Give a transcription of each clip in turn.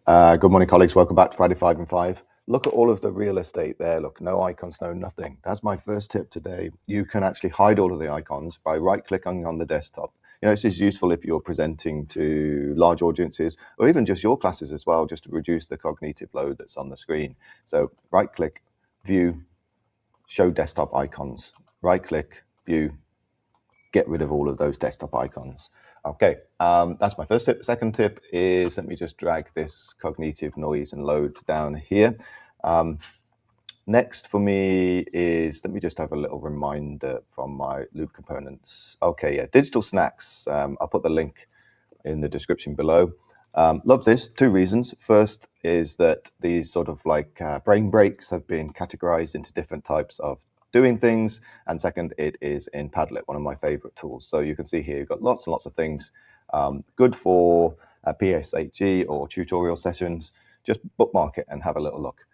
Good morning, colleagues. Welcome back to Friday 5 and 5. Look at all of the real estate there. Look, no icons, no nothing. That's my first tip today. You can actually hide all of the icons by right-clicking on the desktop. This is useful if you're presenting to large audiences or even just your classes as well, just to reduce the cognitive load that's on the screen. So right-click, view, show desktop icons. Right-click, view, get rid of all of those desktop icons. Okay, that's my first tip. Second tip is, let me just drag this cognitive noise and load down here. Next for me is, let me just have a little reminder from my loop components. Okay, yeah, digital snacks. I'll put the link in the description below. Love this, two reasons. First is that these sort of like brain breaks have been categorized into different types of doing things. And second, it is in Padlet, one of my favorite tools. So you can see here, you've got lots and lots of things good for PSHE or tutorial sessions. Just bookmark it and have a little look.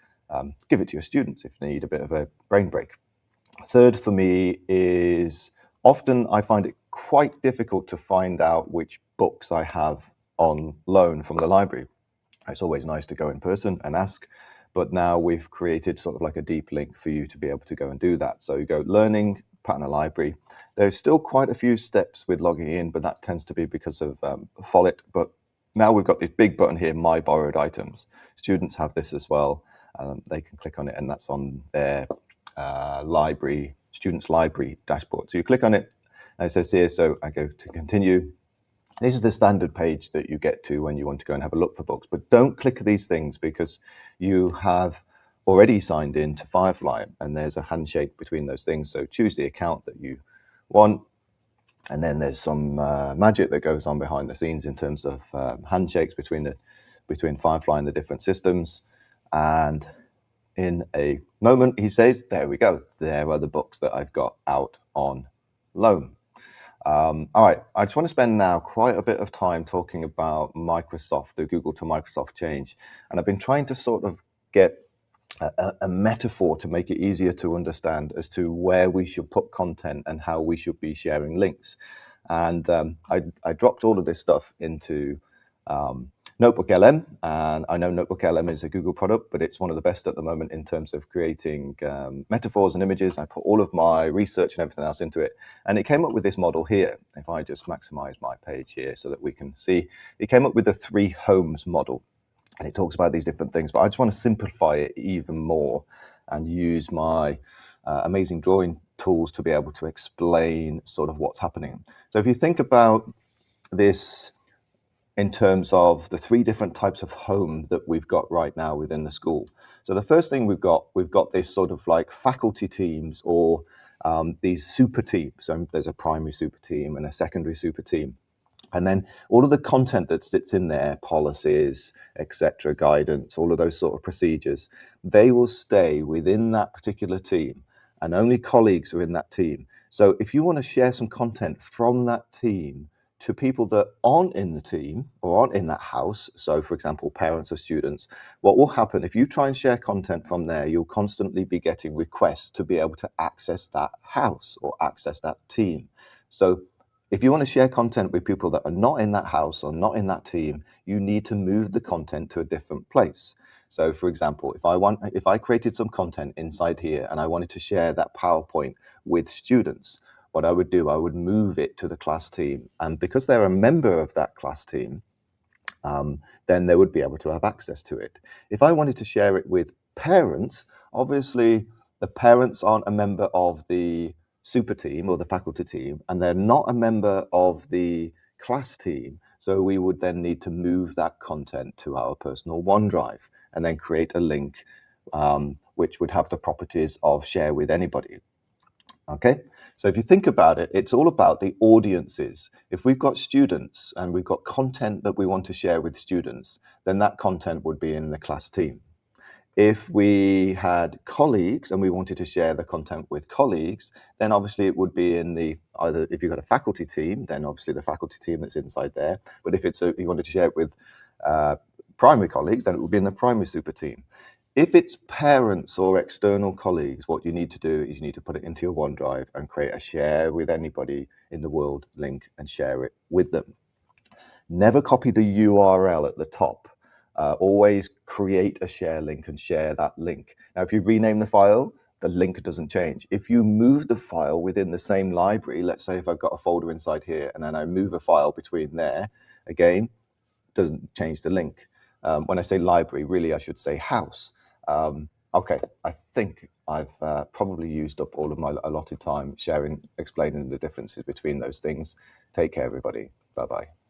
Give it to your students if they need a bit of a brain break. Third for me is, often I find it quite difficult to find out which books I have on loan from the library. It's always nice to go in person and ask, but now we've created sort of like a deep link for you to be able to go and do that. So you go learning, partner library. There's still quite a few steps with logging in, but that tends to be because of Follett. But now we've got this big button here, My Borrowed Items. Students have this as well. They can click on it, and that's on their library, students library dashboard. So you click on it, and it says here, so I go to continue. This is the standard page that you get to when you want to go and have a look for books, but don't click these things because you have already signed in to Firefly and there's a handshake between those things. So choose the account that you want. And then there's some magic that goes on behind the scenes in terms of handshakes between Firefly and the different systems. And in a moment, he says, there we go. There are the books that I've got out on loan. All right, I just want to spend now quite a bit of time talking about Microsoft, the Google to Microsoft change. And I've been trying to sort of get a metaphor to make it easier to understand as to where we should put content and how we should be sharing links. And I dropped all of this stuff into Notebook LM, and I know Notebook LM is a Google product, but it's one of the best at the moment in terms of creating metaphors and images. I put all of my research and everything else into it, and it came up with this model here. If I just maximize my page here so that we can see, it came up with the 3 homes model, and it talks about these different things, but I just want to simplify it even more and use my amazing drawing tools to be able to explain sort of what's happening. So if you think about this in terms of the 3 different types of home that we've got right now within the school. So the first thing we've got this sort of like faculty teams or these super teams. So there's a primary super team and a secondary super team. And then all of the content that sits in there, policies, etc., guidance, all of those sort of procedures, they will stay within that particular team and only colleagues are in that team. So if you want to share some content from that team to people that aren't in the team or aren't in that house, so for example, parents or students, what will happen if you try and share content from there, you'll constantly be getting requests to be able to access that house or access that team. So if you want to share content with people that are not in that house or not in that team, you need to move the content to a different place. So for example, if I created some content inside here and I wanted to share that PowerPoint with students, what I would do, I would move it to the class team. And because they're a member of that class team, then they would be able to have access to it. If I wanted to share it with parents, obviously the parents aren't a member of the super team or the faculty team, and they're not a member of the class team. So we would then need to move that content to our personal OneDrive and then create a link which would have the properties of share with anybody. Okay, so if you think about it, it's all about the audiences. If we've got students and we've got content that we want to share with students, then that content would be in the class team. If we had colleagues and we wanted to share the content with colleagues, then obviously it would be in the, either if you've got a faculty team, then obviously the faculty team that's inside there. But if you wanted to share it with primary colleagues, then it would be in the primary super team. If it's parents or external colleagues, what you need to do is you need to put it into your OneDrive and create a share with anybody in the world link and share it with them. Never copy the URL at the top Always create a share link and share that link. Now, if you rename the file, the link doesn't change. If you move the file within the same library, let's say if I've got a folder inside here and then I move a file between there, again, doesn't change the link. When I say library, really I should say house. Okay, I think I've probably used up all of my allotted time explaining the differences between those things. Take care, everybody. Bye-bye.